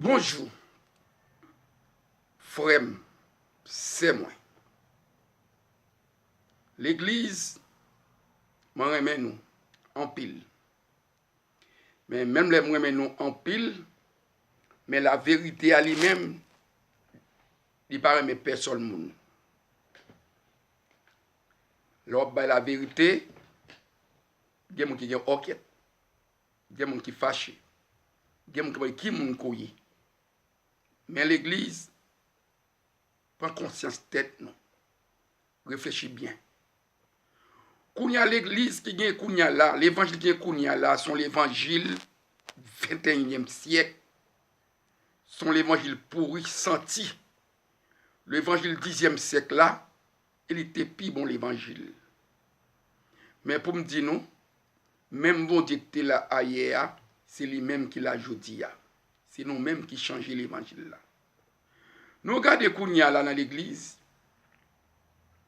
Bonjour, frère, c'est moi. L'église, moi remet nous en pile. Mais même les remet nous en pile, mais la vérité à lui-même, il paraît mais personne monde. Lors de la vérité, il y a des gens qui ont enquête, il y a des gens qui sont fâchés, il y a des gens qui sont couillés. Mais l'église, prend conscience tête, non. Réfléchis bien. Kounya l'église qui gagne Kounya là, l'évangile qui gagne Kounya là, sont l'évangile 21e siècle, sont l'évangile pourri senti. L'évangile 10e siècle là, il était pire bon l'évangile. Mais pour me dire non, même bon Dieu qui là ailleurs, c'est lui-même qui l'a jodi. C'est nous-mêmes qui changeons l'évangile là. Nous regardons Kounya là dans l'église,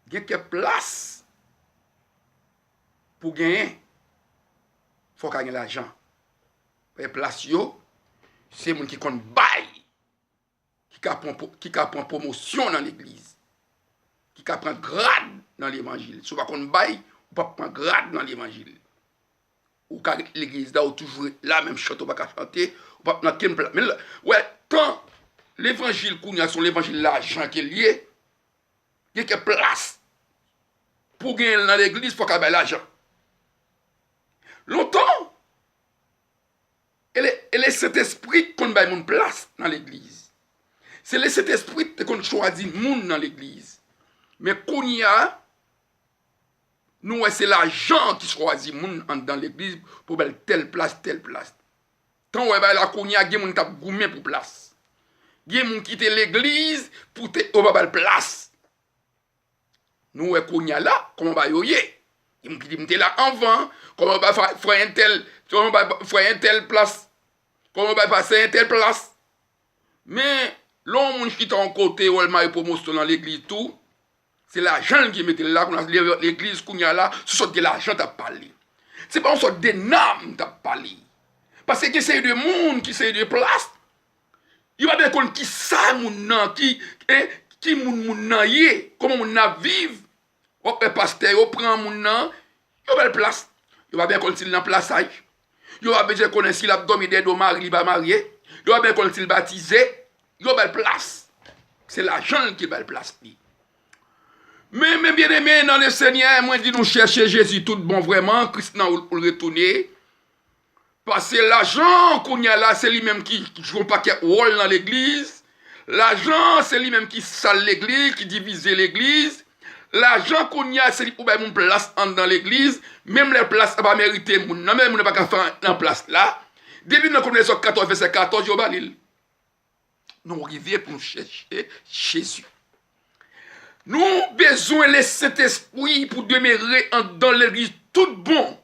il y a quelques places pour gagner, il faut gagner l'argent. Les places, c'est les gens qui comptent bail, qui prend promotion dans l'église, qui prend grade dans l'évangile. Si vous ne prenez pas bail, vous ne pouvez pas prendre grade dans l'évangile. Ou l'église là, ou toujours la même chose, vous ne pouvez pas chanter, vous ne pouvez pas prendre place. Mais ouais, tant l'évangile qu'on a sur l'évangile l'argent qui est lié, il y a quelques places pour gagner dans l'église, il faut gagner l'argent. Longtemps, et le Saint-Esprit qu'on a une place dans l'église. C'est le Saint-Esprit qu'on choisit monde dans l'église. Mais qu'on y a, nous, c'est l'argent qui choisit monde dans l'église pour telle place, telle place. Tant que la qu'on y a, il y a des gens qui gourmet pour place. Il y a des gens qui quittent l'église pour te place. Nous, qu'on y a là, comment on va y aller? Il me dit là avant, comment on va faire un tel place, comment on va passer un tel place. Mais l'homme qui est en côté où elle m'a promotion dans l'église tout, c'est l'argent qui met là, l'église qu'on y a là, ce sont de l'argent qui a parlé. C'est pas une sorte de nom qui a parlé. Parce que c'est de monde qui c'est de place. Il va bien connaître qui ça moun qui moun nan yé, comment moun nan vive. Ou pasteur, ou prend moun nan, yo belle place. Yo va bien connaître s'il nan plaçage. Yo va bien connaître s'il a dormi des do mari, il va marier. Yo va bien connaître s'il baptisé. Yo belle place. C'est l'argent qui belle place. Mais bien aimé dans le Seigneur, moi dis nous chercher Jésus tout bon vraiment, Christ nan pour le retourner. Parce que l'argent qu'on y a là, c'est lui-même qui joue un paquet rôle dans l'église. L'argent, c'est lui-même qui sale l'église, qui divise l'église. L'argent qu'on y a, c'est lui pour mettre une place dans l'église. Même les places, ça va mériter. Non, même on n'a pas qu'à faire une place là. Depuis nous connaissons 14, verset 14, je vais nous arrivons pour nous chercher Jésus. Nous avons besoin de cet esprit pour demeurer dans l'église tout bon.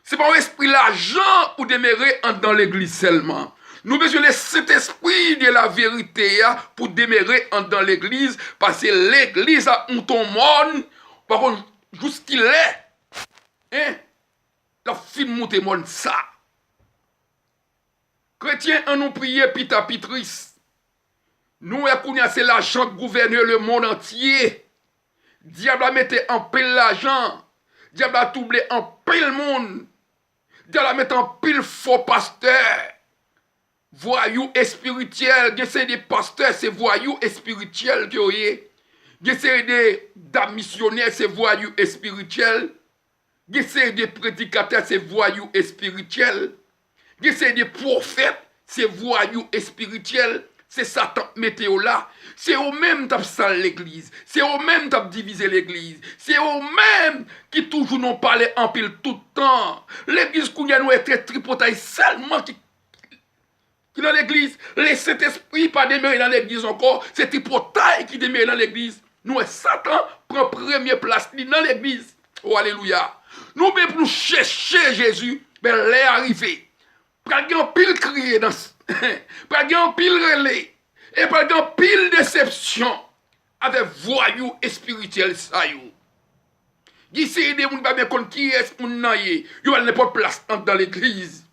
Ce n'est pas un esprit l'argent pour demeurer dans l'église seulement. Nous avons besoin de cet esprit de la vérité pour demeurer dans l'église, parce que l'église a un ton monde, par contre, jusqu'il est, hein, la fin de monter monde ça. Chrétiens, on nous prier pita pitris. Nous, c'est l'argent qui gouverne le monde entier. Diable a mis en pile l'argent. Diable a doublé en pile le monde. Diable a mis en pile faux pasteurs. Voyous et spirituels. C'est des pasteurs, c'est voyous et spirituels que vous voyez. C'est des missionnaires, c'est voyous et spirituels. C'est des prédicateurs, c'est voyous et spirituels. C'est des prophètes, c'est voyous et spirituels. C'est Satan météo là. C'est eux-mêmes qui sale l'église. C'est eux-mêmes qui divisé l'église. C'est eux-mêmes qui toujours n'ont parlé en pile tout le temps. L'église qu'on a nous est très tripotaille seulement qui dans l'église. Les Saint-Esprit pas demeurer dans l'église encore. C'est tripotaille qui demeure dans l'église. Nous, Satan prend première place dans l'église. Oh, alléluia. Nous, mais pour nous chercher Jésus, ben, l'est arrivé. Pas de pile crier dans pas de pile relais et pas de pile déception avec voyous et spirituels ça yo. Ici des gens pas bien qui est mon naïe, yo n'a pas place dans l'église.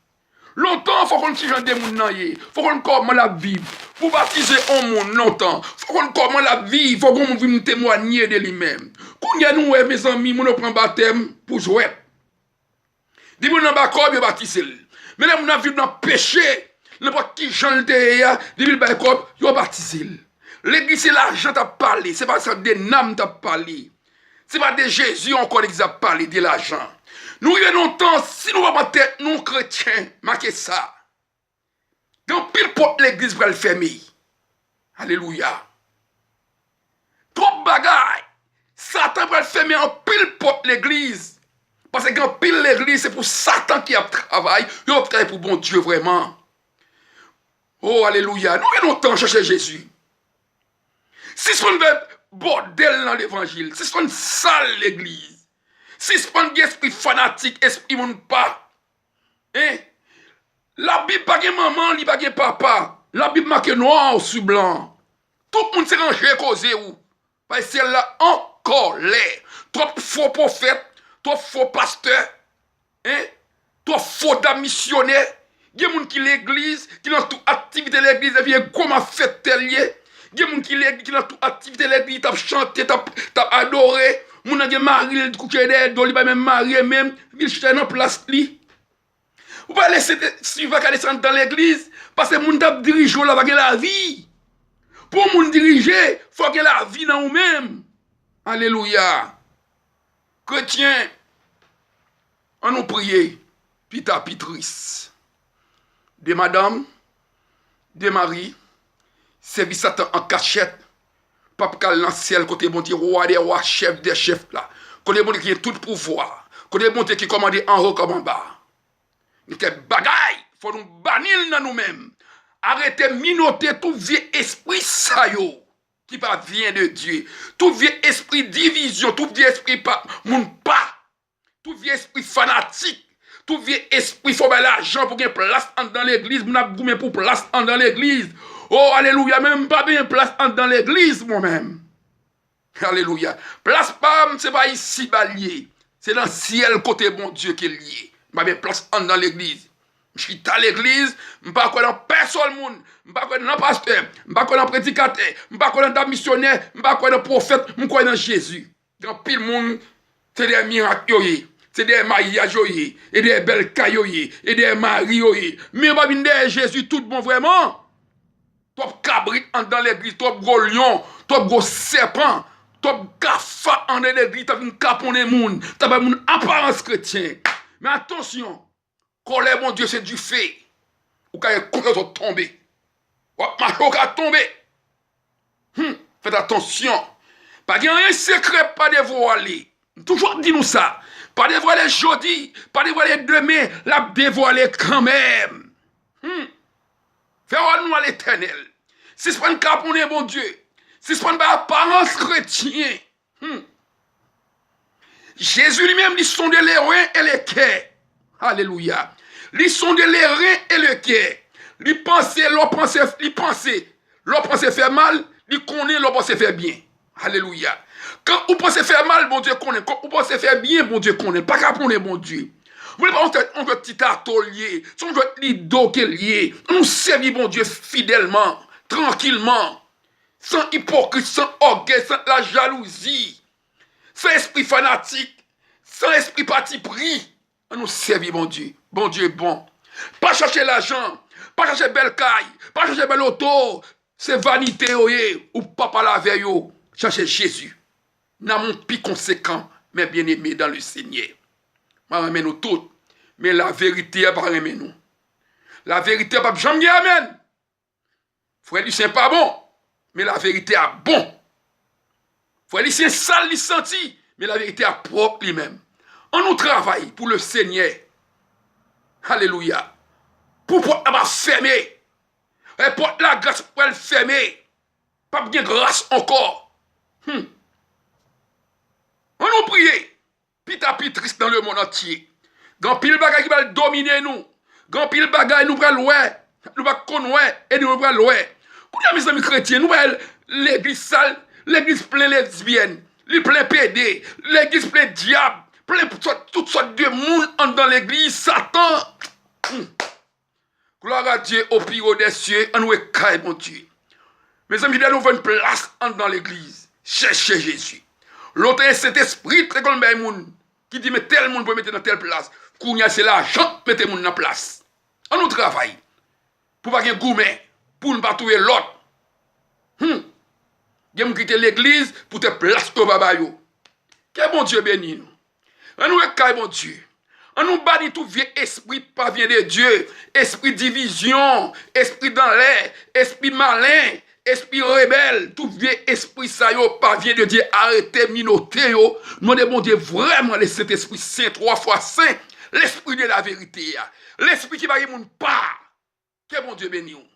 Longtemps, il faut qu'on s'y des gens. Il faut qu'on comment la vivre. Pour baptiser un monde longtemps, il faut qu'on comment la vivre. Il faut qu'on vienne témoigner de lui-même. Quand y a nous, mes amis, nous prenons baptême pour jouer. Dis-moi dans le corps, il baptise. Mais là, nous vivons dans le péché. N'importe qui j'en le déya, dis-moi dans le corps, il baptise. L'église, c'est l'argent t'a parlé. C'est pas ça des names t'a parlé. C'est pas de Jésus encore qui a parlé de l'argent. Nous y longtemps, si nous pas tête, nous chrétiens, marquez ça. Dans pile porte l'église pour le fermer. Alléluia. Trop bagaille. Satan va le fermer en pile porte l'église. Parce que quand pile l'église, c'est pour Satan qui a travaillé. Il a travaillé pour bon Dieu vraiment. Oh, alléluia. Nous y longtemps chercher Jésus. Si ce qu'on veut bordel dans l'évangile, si ce qu'on sale l'église, si ce qu'on a esprit fanatique, esprit moun pas, hein? La Bible pas de maman, li pas de papa. La Bible marque noir sur blanc. Tout le monde s'est rangé causer ou. Parce que celle-là encore l'air. Trop faux prophètes, trop faux pasteurs, hein? Trop faux missionnaires. Il y a des gens qui l'église, qui dans toute activité de l'église, et bien comment fait tel lié. Il y a des gens qui dans toute activité de l'église, t'as chanté, t'as adoré. Moun a mari, il couché dedans, il va même marier même, il chute en place li. Vous ne pouvez pas laisser suivre qu'à descendre dans l'église parce que moun tap dirige là va la vie. Pour moun diriger, il faut que la vie dans nous-mêmes. Alléluia. Chrétiens, on nous prie, pita pitris. Des madames, des maris, service Satan en cachette. Pape Kal dans le ciel, côté bon Dieu, roi des rois, chef des chefs là. Côté bon Dieu qui a tout pouvoir. Côté bon Dieu qui commande en haut comme en bas. Nous sommes bagaille, il faut nous bannir dans nous-mêmes. Arrêtez de minoter tout vieux esprit sayo qui va vient de Dieu. Tout vieux esprit division, tout vieux esprit pas, tout vieux esprit fanatique, tout vieux esprit faut mettre l'argent pour gagner place dans l'église, nous avons pour place dans l'église. Oh, alléluia, même pas bien place dans l'église moi-même. Alléluia. Place pas, c'est pas ici balier. C'est dans le ciel côté bon Dieu qui est lié. Je vais place dans l'église. Je suis à l'église, je ne suis pas dans personne, je ne suis pas dans pasteur, je ne suis pas dans prédicateur, je ne suis pas dans missionnaire, je ne suis pas dans prophète, je suis dans Jésus. Dans pile monde, c'est des miracles, c'est des mariages, et des belles cailles, et des maris. Mais je ne pas Jésus tout bon vraiment. Trop cabrit dans l'église, trop gros lion, trop gros serpent, trop gafa dans l'église, tu as une capon des monde, tu as une apparence chrétienne. Mais attention, colère, mon Dieu, c'est du feu. Ou quand il y a tomber. Ou quand tomber. Faites attention. Pas de rien secret, pas dévoilé. Toujours dis-nous ça. Pas dévoilé jeudi, pas dévoilé demain, la dévoilé quand même. Faire nous à l'éternel. Si ce n'est pas un cas pour nous, bon Dieu. Si ce n'est pas une apparence chrétienne. Jésus lui-même, il sonde les reins et les cœurs. Alléluia. Il sonde les reins et le cœur. Il pense, l'on pense faire mal, il connaît, l'on pense faire bien. Alléluia. Quand vous pensez faire mal, bon Dieu connaît. Quand vous pensez faire bien, bon Dieu connaît. Pas qu'à prendre bon Dieu. Vous voulez pas on veut petit atelier, on veut lido qui est lié. Nous servir bon Dieu fidèlement, tranquillement, sans hypocrisie, sans orgueil, sans la jalousie. Sans esprit fanatique, sans esprit parti pris, nous servir bon Dieu. Bon Dieu est bon. Pas chercher l'argent, pas chercher belle caille, pas chercher belle auto. C'est vanité ou papa la veille. Chercher Jésus. N'a mon plus conséquent, mais bien aimé dans le Seigneur. Je ramène nous toutes, mais la vérité n'est pas ramène nous. La vérité n'est pas jamais amen. Frère Lucien n'est pas bon, mais la vérité est bon. Frère Lucien sale, il senti, mais la vérité est propre lui-même. On nous travaille pour le Seigneur. Alléluia. Pour la fermer. Et pour la grâce pour le fermer. Pas bien grâce encore. On nous prie. Pita pitris dans le monde entier. Grand pile bagay qui va dominer nous. Grand pile bagay nous va loin. Nous va connaître et nous va loin. Quand mes amis chrétiens, nous va l'église sale, l'église pleine lesbienne, plein pédé, l'église plein diable, plein toutes sortes de monde dans l'église, Satan. Gloire à Dieu au plus haut des cieux, en nous écaille, mon Dieu. Mes amis, nous avons une place dans l'église. Cherchez Jésus. L'autre est cet esprit très comme moun qui dit mais tel monde peut mettre dans telle place. Kounya c'est l'argent mettez moun dans place. On nous travaille pour pas qu'il y ait gourmet, pour ne pas trouver l'autre. Vous quitter l'église pour te placer au babayou. Que bon Dieu bénisse nous. On nous écaille, bon Dieu. On nous bannit tout vieux esprit pas vient de Dieu. Esprit division, esprit dans l'air, esprit malin, esprit rebelle, tout vieux esprit ça yo pas vient de Dieu. Arrêtez minoter yo. Demandez bon Dieu vraiment laisser cet esprit saint, 3 fois saint, l'esprit de la vérité. L'esprit qui va y moun pas. Que bon Dieu bénisse nous.